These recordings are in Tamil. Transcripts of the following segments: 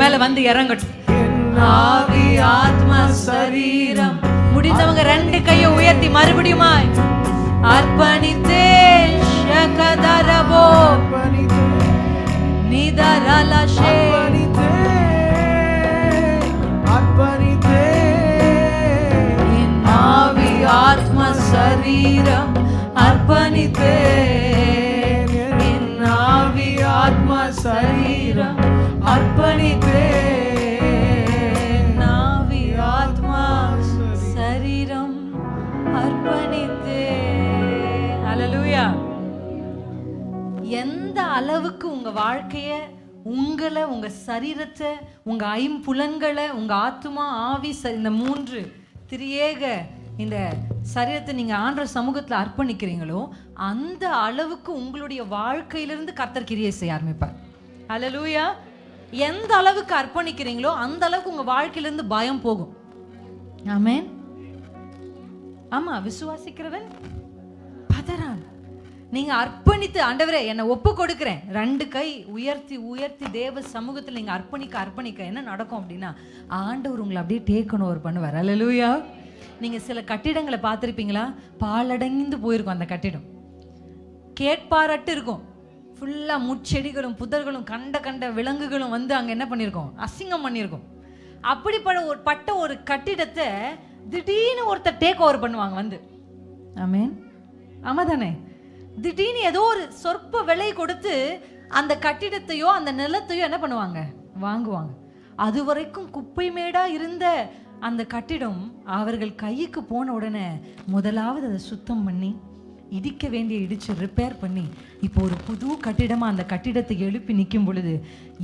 மேல வந்து இறங்கட்டும். ஆவி ஆத்மா சரீரம். முடிந்தவங்க 2 கையை உயர்த்தி மறுபடியுமாய் அர்ப்பணித்தே ஷகதரபோ நிதரலஷே அர்ப்பணித்தே என் ஆவி ஆத்மா சரீரம் அர்ப்பணித்தே என் ஆவி ஆத்மா சரீரம் அர்ப்பணித்தே ஆவி ஆத்மா சரீரம் அர்ப்பணித்தே. ஹல்லேலூயா. எந்த அளவுக்கு உங்க வாழ்க்கைய, உங்களை, உங்க சரீரத்தை, உங்க ஐம்புலன்களை, உங்க ஆத்மா ஆவி இந்த 3 திரியேக இந்த சரீரத்தை நீங்க ஆண்டவர் சமூகத்துல அர்ப்பணிக்கிறீங்களோ அந்த அளவுக்கு உங்களுடைய வாழ்க்கையிலிருந்து கர்த்தர் கிரியை செய்ய ஆரம்பிப்பார். ஹல்லேலூயா. எந்த அளவுக்கு அர்ப்பணிக்கிறீங்களோ அந்த அளவுக்கு உங்க வாழ்க்கையிலிருந்து பயம் போகும். ஆமென். ஆமா, விசுவாசிக்கிறவன் பதறான். நீங்க அர்ப்பணித்து, ஆண்டவரே என்னை ஒப்பு கொடுக்கிறேன், 2 கை உயர்த்தி உயர்த்தி தேவ சமூகத்தில் நீங்க அர்ப்பணிக்க என்ன நடக்கும் அப்படின்னா, ஆண்டவர் உங்களை அப்படியே டேக் ஓவர் பண்ணுவார். ஹல்லேலூயா. நீங்க சில கட்டிடங்களை பார்த்திருப்பீங்களா? பாலடைந்து போயிருக்கும் அந்த கட்டிடம், கேட்பாரட்டு இருக்கும், ஃபுல்லா முட்செடிகளும் புதர்களும் கண்ட விலங்குகளும் வந்து அங்க என்ன பண்ணியிருக்கோம், அசிங்கம் பண்ணியிருக்கோம். அப்படிப்பட்ட ஒரு கட்டிடத்தை திடீர்னு ஒருத்தர் டேக் ஓவர் பண்ணுவாங்க வந்து. ஆமென். ஆமா தானே? திடீர்னு ஏதோ ஒரு சொற்ப விலை கொடுத்து அந்த கட்டிடத்தையோ அந்த நிலத்தையோ என்ன பண்ணுவாங்க, வாங்குவாங்க. அது வரைக்கும் குப்பை மேடா இருந்த அந்த கட்டிடம் அவர்கள் கைக்கு போன உடனே முதலாவது அதை சுத்தம் பண்ணி, இடிக்க வேண்டிய இடிச்சு ரிப்பேர் பண்ணி, இப்போ ஒரு புது கட்டிடமா அந்த கட்டிடத்தை எழுப்பி நிற்கும் பொழுது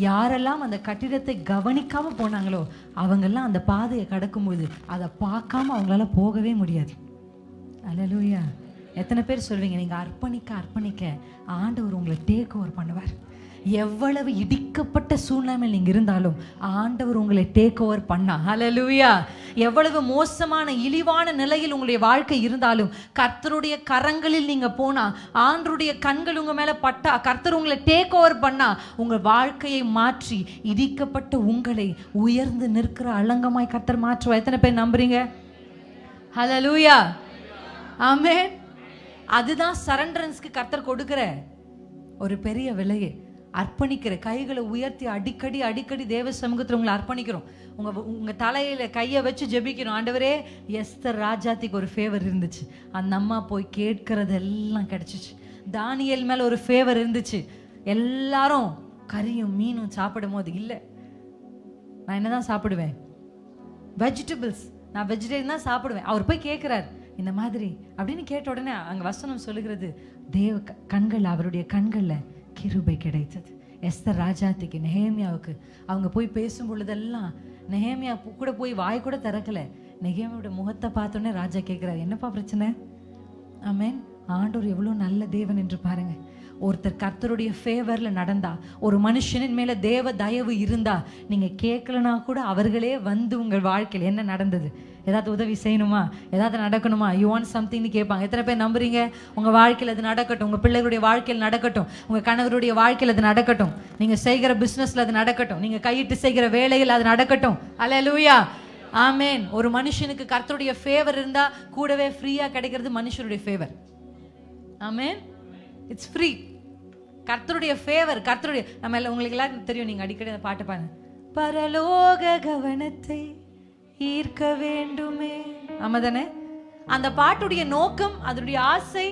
யாரெல்லாம் அந்த கட்டிடத்தை கவனிக்காம போனாங்களோ அவங்கெல்லாம் அந்த பாதையை கடக்கும்போது அதை பார்க்காம அவங்களால போகவே முடியாது. ஹல்லேலூயா. எத்தனை பேர் சொல்வீங்க, நீங்க அர்ப்பணிக்க ஆண்டவர் உங்களை டேக் ஓவர் பண்ணுவார். எவ்வளவு இடிக்கப்பட்ட சூழ்நிலையில் நீங்க இருந்தாலும் ஆண்டவர் உங்களை டேக் ஓவர் பண்ணா. ஹல்லேலூயா. எவ்வளவு மோசமான இழிவான நிலையில் உங்களுடைய வாழ்க்கை இருந்தாலும் கர்த்தருடைய கரங்களில் நீங்க போனா, ஆண்டவருடைய கண்கள் உங்க மேல பட்டா, கர்த்தர் உங்களை டேக் ஓவர் பண்ணா, உங்க வாழ்க்கையை மாற்றி இடிக்கப்பட்ட உங்களை உயர்ந்து நிற்கிற அலங்கமாய் கர்த்தர் மாற்றுவார். எத்தனை பேர் நம்புறீங்க? ஹல்லேலூயா. ஆமென். அதுதான் சரண்டரன்ஸ்க்கு கர்த்தர் கொடுக்கிற ஒரு பெரிய விலையே. அர்ப்பணிக்கிற கைகளை உயர்த்தி அடிக்கடி தேவ சமூகத்தில் உங்களை அர்ப்பணிக்கிறோம். உங்க தலையில கையை வச்சு ஜெபிக்கிறோம். ஆண்டவரே, எஸ்தர் ராஜாத்திக்கு ஒரு ஃபேவர் இருந்துச்சு, அந்த அம்மா போய் கேட்கறதெல்லாம் கிடைச்சிச்சு. தானியேல் மேல ஒரு ஃபேவர் இருந்துச்சு. எல்லாரும் கறியும் மீனும் சாப்பிடும் போது, இல்லை நான் என்னதான் சாப்பிடுவேன், வெஜிடபிள்ஸ், நான் வெஜிடேரியன் தான் சாப்பிடுவேன். அவர் போய் கேட்கிறார் இந்த மாதிரி அப்படின்னு கேட்ட உடனே அங்க வசனம் சொல்லுகிறது, தேவ கண்கள், அவருடைய கண்கள்ல கிருபை கிடைத்தது. எஸ்தர் ராஜாத்திக்கு, நெகேமியாவுக்கு அவங்க போய் பேசும் பொழுதெல்லாம் நெகேமியா கூட போய் வாய் கூட திறக்கல. நெகேமியோட முகத்தை பார்த்தோன்னே ராஜா கேட்கிறார், என்னப்பா பிரச்சனை? ஆமென். ஆண்டவர் எவ்வளவு நல்ல தேவன் என்று பாருங்க. ஒருத்தர் கர்த்தருடைய ஃபேவர்ல நடந்தா, ஒரு மனுஷனின் மேல தேவ தயவு இருந்தா, நீங்க கேட்கலனா கூட அவர்களே வந்து உங்கள் வாழ்க்கையில் என்ன நடந்தது, ஏதாவது உதவி செய்யணுமா, ஏதாவது நடக்கணுமா, யூ வாண்ட் சம்திங்னு கேட்பாங்க. எத்தனை பேர் நம்புறீங்க உங்க வாழ்க்கையில் அது நடக்கட்டும், உங்க பிள்ளைகளுடைய வாழ்க்கையில் நடக்கட்டும், உங்க கணவருடைய வாழ்க்கையில் அது நடக்கட்டும், நீங்க செய்கிற பிசினஸ்ல அது நடக்கட்டும், நீங்க கையிட்டு செய்கிற வேலையில் அது நடக்கட்டும். அல்லேலூயா. ஆமென். ஒரு மனுஷனுக்கு கர்த்தருடைய ஃபேவர் இருந்தா கூடவே ஃப்ரீயா கிடைக்கிறது மனுஷருடைய ஃபேவர். ஆமென். It's free. கர்த்தருடைய ஃபேவர், கர்த்தருடைய, நம்ம எல்லாம் உங்களுக்கு எல்லாரும் தெரியும், நீங்க அடிக்கடி அந்த பாட்டு பாருங்க, பரலோக கவனத்தை ஈர்க்க வேண்டுமே. ஆமா தானே? அந்த பாட்டுடைய நோக்கம், அதனுடைய ஆசை,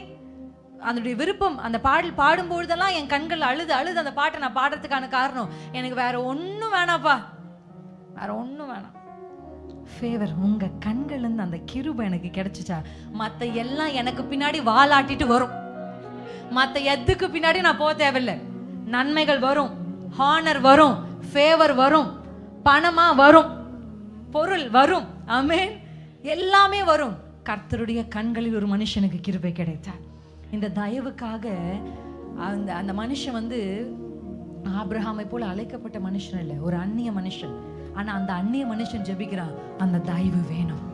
அதனுடைய விருப்பம், அந்த பாடல் பாடும்பொழுதெல்லாம் என் கண்கள் அழுது அந்த பாட்டை நான் பாடுறதுக்கான காரணம், எனக்கு வேற ஒன்றும் வேணாப்பா, வேற ஒன்றும் வேணாம், ஃபேவர், உங்க கண்கள் இருந்து அந்த கிருபை எனக்கு கிடைச்சிச்சா, மற்ற எல்லாம் எனக்கு பின்னாடி வாலாட்டிட்டு வரும். மற்ற எதுக்கு பின்னாடி நான் போக தேவையில்லை. நன்மைகள் வரும், ஹானர் வரும், ஃபேவர் வரும், பணமா வரும், பொருள் வரும். ஆமென். எல்லாமே வரும். கர்த்தருடைய கண்களில் ஒரு மனுஷனுக்கு கிருபை கிடைத்தார். இந்த தயவுக்காக அந்த மனுஷன் வந்து ஆபிரகாமை போல அழைக்கப்பட்ட மனுஷன் இல்லை, ஒரு அந்நிய மனுஷன். ஆனா அந்த அந்நிய மனுஷன் ஜெபிக்கிறான், அந்த தயவு வேணும்.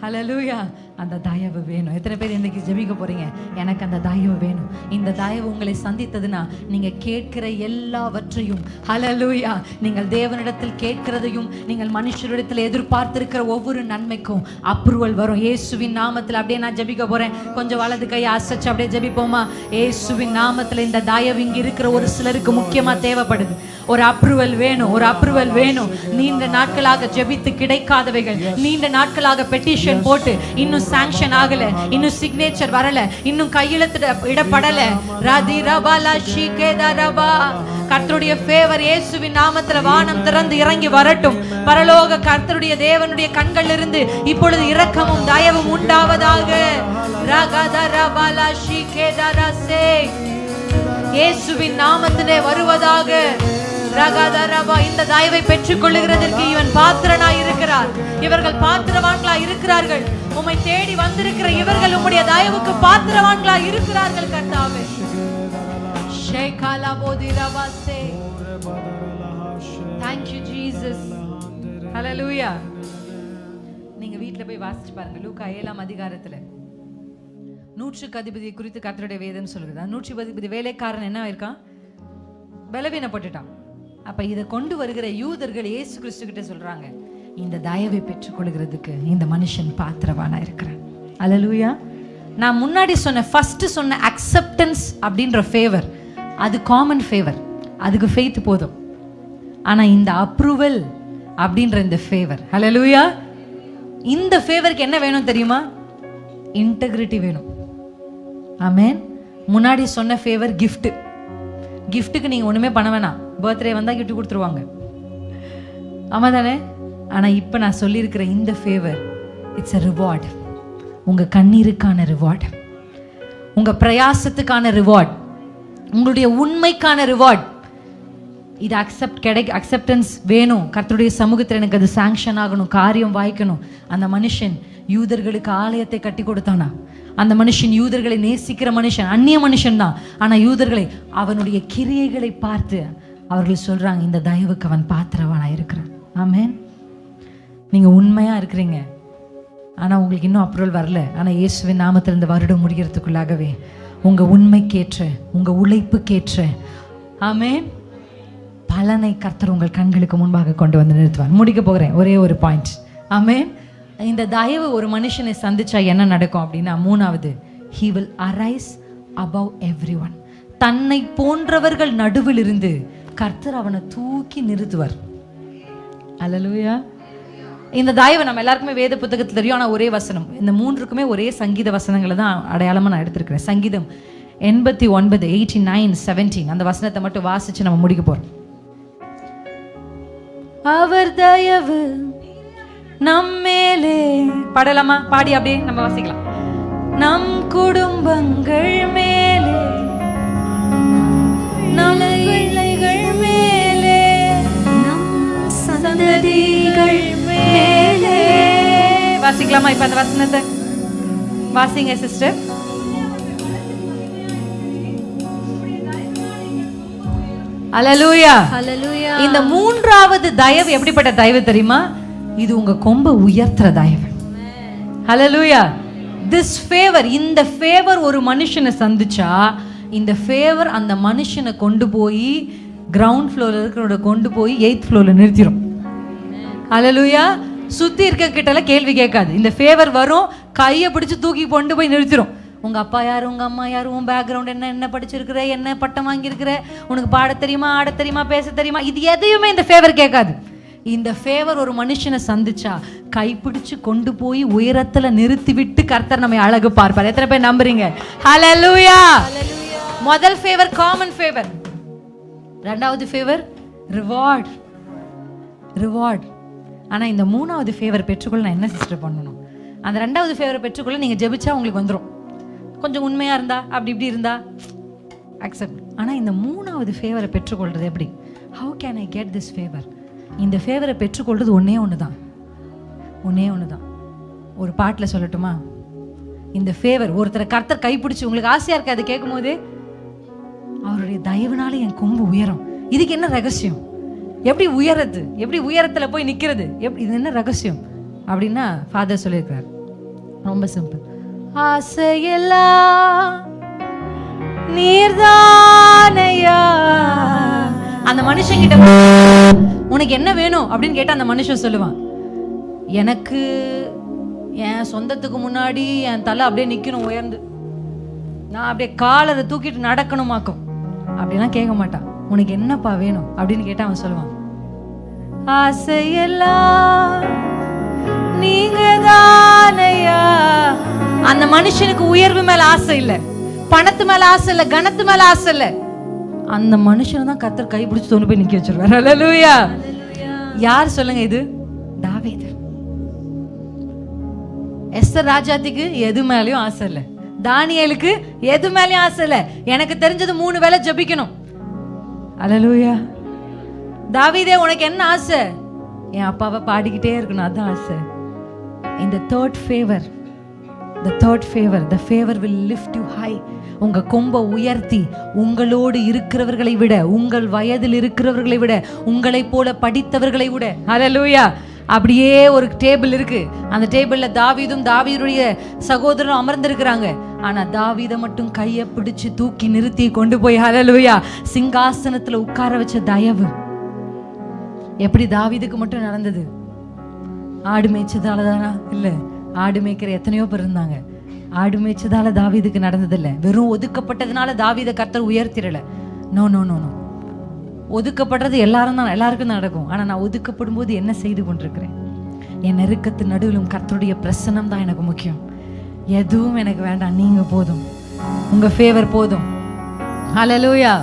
ஹல்லேலூயா. அந்த தயவு வேணும். எத்தனை பேர் இன்னைக்கு ஜெபிக்க போறீங்க, எனக்கு அந்த தயவு வேணும். இந்த தயவு உங்களை சந்தித்ததுன்னா நீங்க கேட்கிற எல்லாவற்றையும், ஹல்லேலூயா, நீங்கள் தேவனிடத்தில் கேட்கிறதையும் நீங்கள் மனுஷரிடத்தில் எதிர்பார்த்திருக்கிற ஒவ்வொரு நன்மைக்கும் அப்ரூவல் வரும் இயேசுவின் நாமத்தில். அப்படியே நான் ஜெபிக்க போறேன். கொஞ்சம் வலது கையை அசைச்சு அப்படியே ஜெபிப்போமா? இயேசுவின் நாமத்தில் இந்த தயவு இங்க இருக்கிற ஒரு சிலருக்கு முக்கியமா தேவைப்படுது. ஒரு அப்ரூவல் வேணும், ஒரு அப்ரூவல் வேணும். நீண்ட நாட்களாக ஜெபித்து கிடைக்காதவைகள், நீண்ட நாட்களாக பெட்டிஷன் போட்டு இன்னும் சாங்ஷன் ஆகல, இன்னும் சிக்னேச்சர் வரல, இன்னும் கையெழுத்து இடப்படல. ரதி ரபாலா ஷிகேதா ரபா. கர்த்தருடைய ஃபேவர் இயேசுவின் நாமத்துல வானம் திறந்து இறங்கி வரட்டும். பரலோக கர்த்தருடைய தேவனுடைய கண்கள் இருந்து இப்பொழுது இரக்கமும் தயவும் உண்டாவதாக. ரகதா ரபாலா ஷிகேதா ரசே. இயேசுவின் நாமத்திலே வருவதாக. ரகதரபா. இந்த தயவை பெற்றுக் கொள்ளுகிறதற்கு இவன் பாத்திரனாய் இருக்கிறார். இவர்கள் பாத்திரவான்களாய் இருக்கிறார்கள். உம்மை தேடி வந்திருக்கிற இவர்கள் உம்முடைய தயவுக்கு பாத்திரவான்களாய் இருக்கிறார்கள் கர்த்தாவே. ஷேகாலபோதிரவாசே. Thank you Jesus. Hallelujah. நீங்க வீட்ல போய் வாசிச்சு பாருங்க. லூக்கா 7ஆம் அதிகாரத்துல 100க்கு அதிபதி குறித்து கர்த்தருடைய வேதம் சொல்லுது. 100 அதிபதி வேலைக்காரன் என்ன இருக்கான்? பலவீனப்பட்டுட்டான். அப்ப இதை கொண்டு வருகிற யூதர்கள் இயேசு கிறிஸ்து கிட்ட சொல்றாங்க, இந்த தயவை பெற்றுக் கொள்கிறதுக்கு இந்த மனுஷன் பாத்திரவானா இருக்கிறான். அல்லேலூயா. நான் முன்னாடி ஃபர்ஸ்ட் சொன்ன அக்செப்டன்ஸ் அப்படின்ற ஃபேவர், அது காமன் ஃபேவர், அதுக்கு ஃபெய்த் போதும். ஆனா இந்த அப்ரூவல் அப்படின்ற இந்த ஃபேவர், அல்லேலூயா, இந்த ஃபேவருக்கு என்ன வேணும் தெரியுமா? இன்டெகிரிட்டி வேணும். ஆமென். முன்னாடி சொன்ன ஃபேவர் கிஃப்ட். கிஃப்ட்டுக்கு நீங்கள் ஒன்றுமே பண்ண வேணாம். பர்த்டே வந்தால் கிஃப்ட் கொடுத்துருவாங்க, ஆமாம் தானே? ஆனால் இப்போ நான் சொல்லியிருக்கிற இந்த ஃபேவர், இட்ஸ் அ ரிவார்டு. உங்கள் கண்ணீருக்கான ரிவார்டு, உங்கள் பிரயாசத்துக்கான ரிவார்டு, உங்களுடைய உண்மைக்கான ரிவார்டு. இது அக்செப்டன்ஸ் வேணும். கர்த்தருடைய சமூகத்தில் எனக்கு அது சாங்ஷன் ஆகணும், காரியம் வாய்க்கணும். அந்த மனுஷன் யூதர்களுக்கு ஆலயத்தை கட்டி கொடுத்தானா? அந்த மனுஷன் யூதர்களை நேசிக்கிற மனுஷன், அந்நிய மனுஷன் தான். ஆனால் யூதர்களை, அவனுடைய கிரியைகளை பார்த்து அவர்கள் சொல்றாங்க, இந்த தயவுக்கு அவன் பாத்திரவானா இருக்கிறான். ஆமென். நீங்க உண்மையா இருக்கிறீங்க, ஆனா உங்களுக்கு இன்னும் அப்ரூவல் வரல. ஆனா இயேசுவின் நாமத்தில் இந்த வருடம் முடிகிறதுக்குள்ளாகவே உங்க உண்மைக்கேற்ற, உங்க உழைப்புக்கேற்ற, ஆமென், பலனை கர்த்தர் உங்கள் கண்களுக்கு முன்பாக கொண்டு வந்து நிறுத்துவார். முடிக்க போகிறேன், ஒரே ஒரு பாயிண்ட். ஆமென். இந்த தயவு ஒரு மனுஷனை சந்திச்சா என்ன நடக்கும் அப்படின்னா, 3வது, he will arise above everyone. தன்னை போன்றவர்கள் நடுவில் இருந்து கர்த்தர் அவனை தூக்கி நிறுத்துவார். அல்லேலூயா. இந்த தயவு நம்ம எல்லாருக்குமே வேத புத்தகத்தில் தெரியும். ஆனால் ஒரே வசனம், இந்த 3க்குமே ஒரே சங்கீத வசனங்களை தான் அடையாளமாக நான் எடுத்திருக்கிறேன். சங்கீதம் 89, 89, 17 அந்த வசனத்தை மட்டும் வாசிச்சு நம்ம முடிக்க போறோம். அவர் தயவு நம்மேலே, பாடலாமா? பாடி அப்படியே நம்ம வாசிக்கலாம். நம் குடும்பங்கள் மேலே, நம் பிள்ளைகள் மேலே, நம் சந்ததிகள் மேலே. வாசிக்கலாமா? இப்ப அந்த வசனத்தை வாசிங்க சிஸ்டர். அல்லேலூயா. இந்த 3வது தயவு எப்படிப்பட்ட தயவு தெரியுமா? இது உங்க கொம்பை உயர்த்துற தயவு. ஹல்லேலூயா. திஸ் ஃபேவர், இந்த ஃபேவர் ஒரு மனுஷனை சந்திச்சா, இந்த ஃபேவர் அந்த மனுஷனை கொண்டு போய் கிரவுண்ட் ஃப்ளோர்ல இருக்கிறவங்க கொண்டு போய் 8th ஃப்ளோர்ல நிறுத்திடும். ஹல்லேலூயா. சுத்தி இருக்க கிட்டல கேள்வி கேட்காது. இந்த ஃபேவர் வரும், கையை பிடிச்சு தூக்கி கொண்டு போய் நிறுத்திடும். உங்க அப்பா யாரு, உங்க அம்மா யாரு, உன் பேக்ரவுண்ட் என்ன, என்ன படிச்சிருக்கிற, என்ன பட்டம் வாங்கியிருக்கிற, உனக்கு பாட தெரியுமா, ஆட தெரியுமா, பேச தெரியுமா, இது எதையுமே இந்த ஃபேவர் கேட்காது. இந்த ஃபேவர் ஒரு மனுஷனை சந்திச்சா கைப்பிடிச்சு கொண்டு போய் உயரத்துல நிறுத்தி விட்டு கர்த்தர் நம்மை அழகு பார்ப்பார். எத்தனை பேர் நம்புறீங்க? ஹல்லேலூயா. முதல் ஃபேவர் காமன் ஃபேவர். 2வது ஃபேவர் ரிவார்ட். ரிவார்ட். ஆனா இந்த 3வது ஃபேவர் பெற்றுக்கொள்ள நான் என்ன சிஸ்டர் பண்ணணும்? அந்த 2வது ஃபேவரை பெற்றுக்கொள்ள நீங்க ஜெபிச்சா உங்களுக்கு வந்துடும். கொஞ்சம் உண்மையா இருந்தா, அப்படி இப்படி இருந்தா அக்செப்ட். ஆனா இந்த 3வது ஃபேவரை பெற்றுக்கொள்றது எப்படி? How can I get this favour? இந்த ஃபேவரை பெற்றுக்கொள்றது ஒன்னே ஒன்று தான். ஒரு பாட்டில் சொல்லட்டுமா? இந்த ஃபேவர், ஒருத்தரை கர்த்தர் கைப்பிடிச்சு, உங்களுக்கு ஆசையா இருக்கு அது கேட்கும் போது, அவருடைய தயவுனால என் கொம்பு உயரும். இதுக்கு என்ன ரகசியம்? எப்படி உயரது? எப்படி உயரத்துல போய் நிக்கிறது? எப்படி, இது என்ன ரகசியம் அப்படின்னா, ஃபாதர் சொல்லியிருக்கிறார், ரொம்ப சிம்பிள். ஆசையெல்லாம் நீர்தானையா. அந்த மனுஷன் கிட்ட உனக்கு என்ன வேணும் அப்படின்னு கேட்டா அந்த மனுஷன் சொல்லுவான், எனக்கு என் சொந்தத்துக்கு முன்னாடி என் தலை அப்படியே நிக்கணும் உயர்ந்து, நான் அப்படியே காலரை தூக்கிட்டு நடக்கணுமாக்கும். அப்படிலாம் கேட்க மாட்டான். உனக்கு என்னப்பா வேணும் அப்படின்னு கேட்டா அவன் சொல்லுவான், ஆசையெல்லாம் நீங்க தானையா. அந்த மனுஷனுக்கு உயர்வு மேல ஆசை இல்ல, பணத்து மேல ஆசை இல்ல, கனத்து மேல ஆசை இல்ல. அந்த மனுஷன் தான் கர்த்தர் கை பிடிச்சு தோணு போய் நிக்க வச்சிருவார். ஹல்லேலூயா. யார் சொல்லுங்க? இது தாவீது. எஸ்தர் ராஜாத்திக்கு எது மேலயும் ஆசை இல்ல, தானியேலுக்கு எது மேலயும் ஆசை இல்ல. எனக்கு தெரிஞ்சது 3 வேளை ஜெபிக்கணும். ஹல்லேலூயா. தாவீதே உனக்கு என்ன ஆசை? என் அப்பாவை பாடிக்கிட்டே இருக்கணும், அதான் ஆசை. இந்த third favor, the favor will lift you high. உங்க கொம்பை உயர்த்தி உங்களோடு இருக்கிறவர்களை விட, உங்கள் வயதில் இருக்கிறவர்களை விட, உங்களை போல படித்தவர்களை விட, ஹல்லேலூயா, அப்படியே ஒரு டேபிள் இருக்கு. அந்த டேபிள்ல தாவீதும் தாவீதுடைய சகோதரரும் அமர்ந்திருக்கிறாங்க. ஆனா தாவீதை மட்டும் கையை பிடிச்சு தூக்கி நிறுத்தி கொண்டு போய் ஹல்லேலூயா சிங்காசனத்துல உட்கார வச்ச தயவு எப்படி தாவீதுக்கு மட்டும் நடந்தது? ஆடு மேய்ச்சதாலதானா? இல்ல, ஆடு மேய்க்கிற எத்தனையோ பேர் இருந்தாங்க. ஆடு மேய்ச்சதால தாவீதுக்கு நடந்தது இல்ல. வெறும் ஒதுக்கப்பட்டதுனால தாவீதை கர்த்தர் உயர்த்திரல. No no no no. ஒதுக்கப்படுறது எல்லாருக்கும் தான் நடக்கும். ஆனா நான் ஒதுக்கப்படும் போது என்ன செய்து கொண்டிருக்கிறேன்? என் நெருக்கத்து நடுவிலும் கர்த்தருடைய பிரசன்னம் தான் எனக்கு முக்கியம். எதுவும் எனக்கு வேண்டாம், நீங்க போதும், உங்க ஃபேவர் போதும். ஹல்லேலூயா.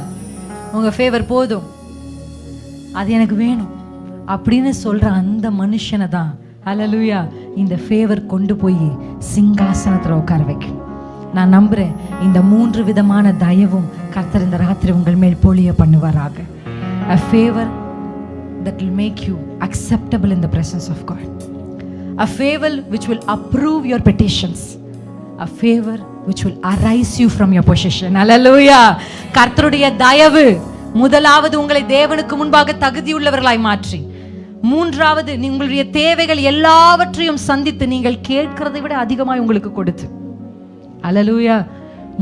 உங்க ஃபேவர் போதும், அது எனக்கு வேணும் அப்படின்னு சொல்ற அந்த மனுஷனை தான் ஹல்லேலூயா இந்த ஃபேவர் கொண்டு போய் சிங்காசனத்துல உட்கார வைக்கும். நான் நம்புறேன் இந்த 3 விதமான தயவும் கர்த்தர் இந்த ராத்திரி உங்கள் மேல் பொழிய பண்ணுவாராக. A favor that will make you acceptable in the presence of God. A favor which will approve your petitions. A favor which will arise you from your position. Hallelujah. கர்த்தருடைய தயவு முதலாவது உங்களை தேவனுக்கு முன்பாக தகுதியுள்ளவர்களாய் மாற்றி, மூன்றாவது உங்களுடைய தேவைகள் எல்லாவற்றையும் சந்தித்து நீங்கள் கேட்கிறதை விட அதிகமாய் உங்களுக்கு கொடுத்து, ஹல்லேலூயா,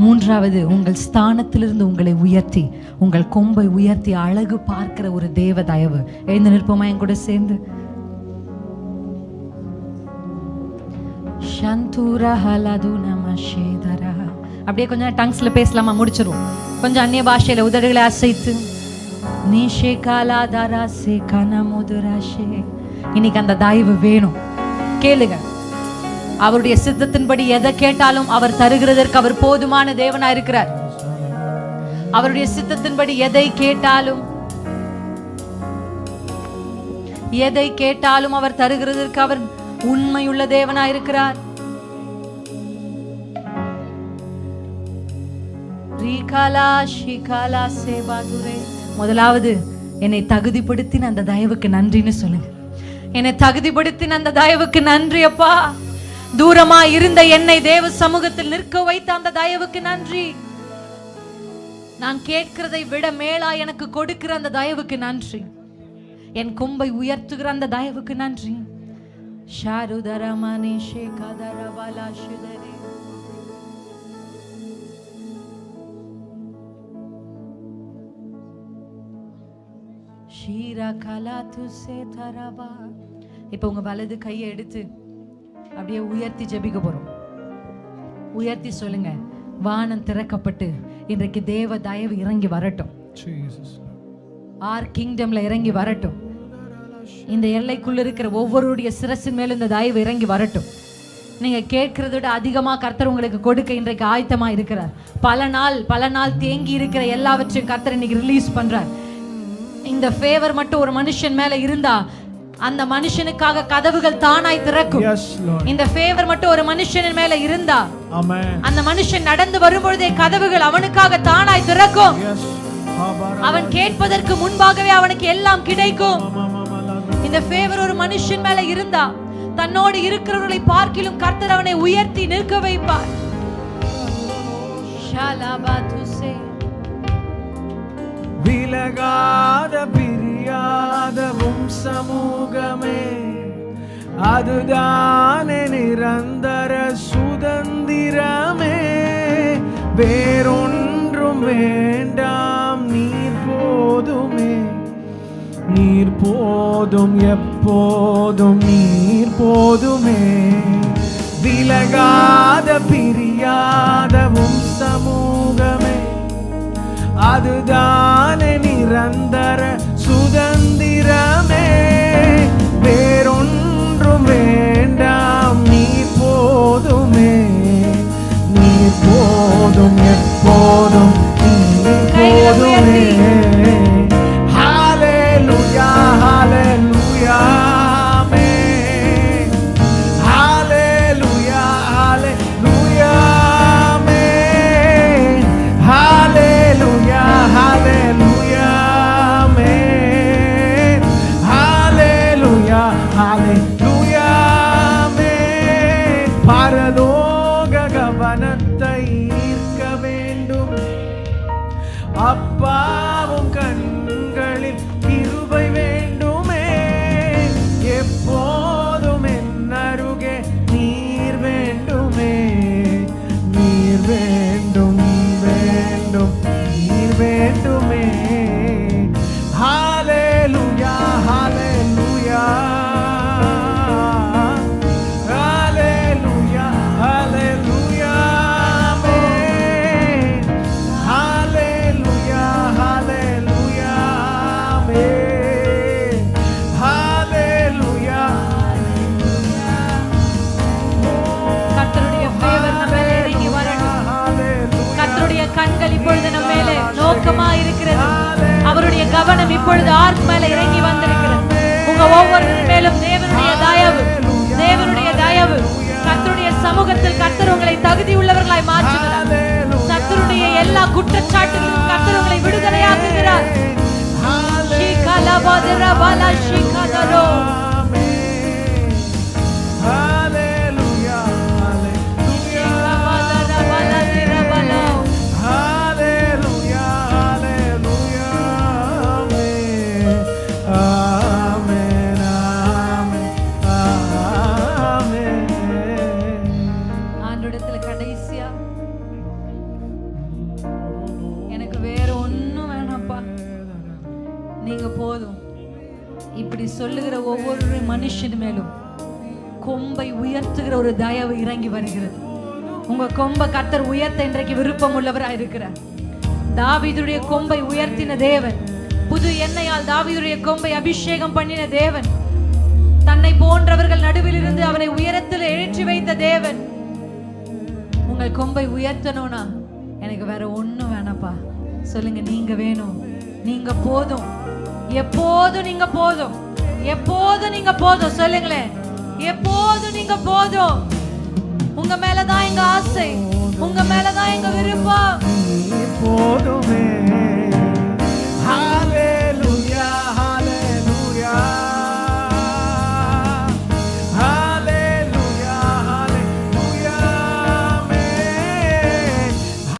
மூன்றாவது உங்கள் ஸ்தானத்திலிருந்து உங்களை உயர்த்தி, உங்கள் கொம்பை உயர்த்தி அழகு பார்க்கிற ஒரு தேவ தயவு. எழுந்து நிற்போமா என் கூட சேர்ந்து? அப்படியே கொஞ்சம் டங்ஸ்ல பேசலாமா? முடிச்சிரும். கொஞ்சம் அந்நிய பாஷையில உதடுகளை அசைத்து இன்னைக்கு அந்த தயவு வேணும். கேளுங்க, அவருடைய சித்தத்தின்படி எதை கேட்டாலும் அவர் தருகிறதற்கு அவர் போதுமான தேவனா இருக்கிறார். அவருடைய சித்தத்தின்படி எதை கேட்டாலும் அவர் தருகிறதற்கு அவர் உண்மையுள்ள தேவனா இருக்கிறார். முதலாவது என்னை தகுதிப்படுத்தின அந்த தயவுக்கு நன்றின்னு சொல்லுங்க. என்னை தகுதிப்படுத்தின அந்த தயவுக்கு நன்றி அப்பா. தூரமா இருந்த என்னை தேவ சமூகத்தில் நிற்க வைத்த அந்த தயவுக்கு நன்றி. நான் கேட்கிறதை விட மேலா எனக்கு கொடுக்கிற அந்த தயவுக்கு நன்றி. என் கொம்பை உயர்த்துகிற அந்த தயவுக்கு நன்றி. ஷாருதரமனே ஷேகதரபலா ஷுதரே ஷீரா கலாத்து சேதரபா. இப்போ உங்க வலது கையை எடுத்து அப்படியே உயர்த்தி ஜெபிக்க போறோம். உயர்த்தி சொல்லுங்க, வானம் திறக்கப்பட்டு இன்றைக்கு தேவ தயவு இறங்கி வரட்டும். ஆர் கிங்டம்ல இறங்கி வரட்டும். இந்த எல்லைக்குள்ள இருக்கிற ஒவ்வொருடைய சிரசின் மேல இந்த தயவு இறங்கி வரட்டும். நீங்க கேட்கறத விட அதிகமா கர்த்தர் உங்களுக்கு கொடுக்க இன்றைக்கு ஆயத்தமா இருக்கிறார். பல நாள் தேங்கி இருக்கிற எல்லாவற்றையும் கர்த்தர் இன்னைக்கு ரிலீஸ் பண்றார். இந்த ஃபேவர் மட்டும் ஒரு மனுஷன் மேல இருந்தா அந்த மனுஷனுக்காக கதவுகள் தானாய் திறக்கும். இந்த ஃபேவர் மட்டும் ஒரு மனுஷன் மேல இருந்தா அந்த மனுஷன் நடந்து வரும்பொழுதே கதவுகள் அவனுக்காக தானாய் திறக்கும். அவன் கேட்பதற்கு முன்பாகவே அவனுக்கு எல்லாம் கிடைக்கும். இந்த ஃபேவர் ஒரு மனுஷன் மேல இருந்தா தன்னோடு இருக்கிறவர்களை பார்க்கிலும் கர்த்தர் அவனை உயர்த்தி நிற்க வைப்பார். விலகாத பிரியாத சமூகமே அதுதானே நிரந்தர சுதந்திரமே. வேறொன்றும் வேண்டாம், நீர் போதுமே. நீர் போதும், எப்போதும் நீர் போதுமே. விலகாத பிரியாத உம் சமூகமே, அதுதானே நிரந்தர சுதந்திரமே. வேறொன்றும் வேண்டாம், நீர் போதுமே. நீர் போதும், எப்போதும் நீர் போதுமே. ஹalleluya ஹalleluya ஆமென். ஹalleluya ஹalleluya ஆமென். ஹalleluya ஹalleluya ஆமென். ஹalleluya ஹalleluya ஆமென். பரலோக கவனத்தை ஈர்க்க வேண்டும், அப்பாவும் கண்களில் கிருபை வேண்டுமே. எப்போதும் என் அருகே நீர் வேண்டுமே. நீர் வேண்டும், வேண்டும், நீர் வேண்டுமே. ஹalleluya ஹalleluya ஹalleluya ஹalleluya ஆமென். ஹalleluya ஹalleluya ஆமென். ஹalleluya கர்த்தருடைய favor நம்ம மேலே இறங்கி வரட்டும். கர்த்தருடைய கண்கள் இப்பொழுது நம்ம மேலே நோக்கமா இருக்கிறது. அவருடைய கவனம் இப்பொழுது ஆர்க் மேல இறங்கி வந்திருக்கிறது. உங்க ஒவ்வொரு மேலும் தேவனுடைய தயவு, தேவனுடைய தயவு. கர்த்தருடைய சமூகத்தில் கர்த்தர் உங்களை தகுதி உள்ளவர்களாய் மாற்றுகிறார். கர்த்தருடைய எல்லா குற்றச்சாட்டுகளிலும் கர்த்தர் உங்களை விடுதலையாக்குகிறார். ஷிகலபதர பல ஷிகதரோ. ஹalleluya ஹalleluya ஷிகபதர பலதிர பலோ. ஹalleluya ஹalleluya ஆமென் ஆமென் ஆமென். ஆண்டவரிடத்துல கடைசியா எனக்கு வேற ஒண்ணும் வேணாம்ப்பா, நீங்க போதும். இப்படி சொல்லுகிற ஒவ்வொரு மனுஷன் மேலும் கொம்பை உயர்த்துகிற ஒரு தயவு இறங்கி வருகிறது. உங்க கொம்பை கர்த்தர் உயர்த்த இன்றைக்கு விருப்பம் உள்ளவராய் இருக்கிறார். தாவீதுடைய கொம்பை உயர்த்தின தேவன், புது எண்ணெயால் தாவீதுடைய கொம்பை அபிஷேகம் பண்ணின தேவன், தன்னை போன்றவர்கள் நடுவில் இருந்து அவனை உயரத்தில் ஏற்றி வைத்த தேவன், உங்கள் கொம்பை உயர்த்தணும்னா எனக்கு வேற ஒண்ணும் வேணாப்பா. சொல்லுங்க, நீங்க வேணும், நீங்க போதும், எப்போதும் நீங்க போதும், எப்போதும் நீங்க போதும். சொல்லுங்களேன், எப்போதும் நீங்க போதும். உங்க மேலதான் எங்க ஆசை, உங்க மேலதான் எங்க விருப்பம். போதுமே.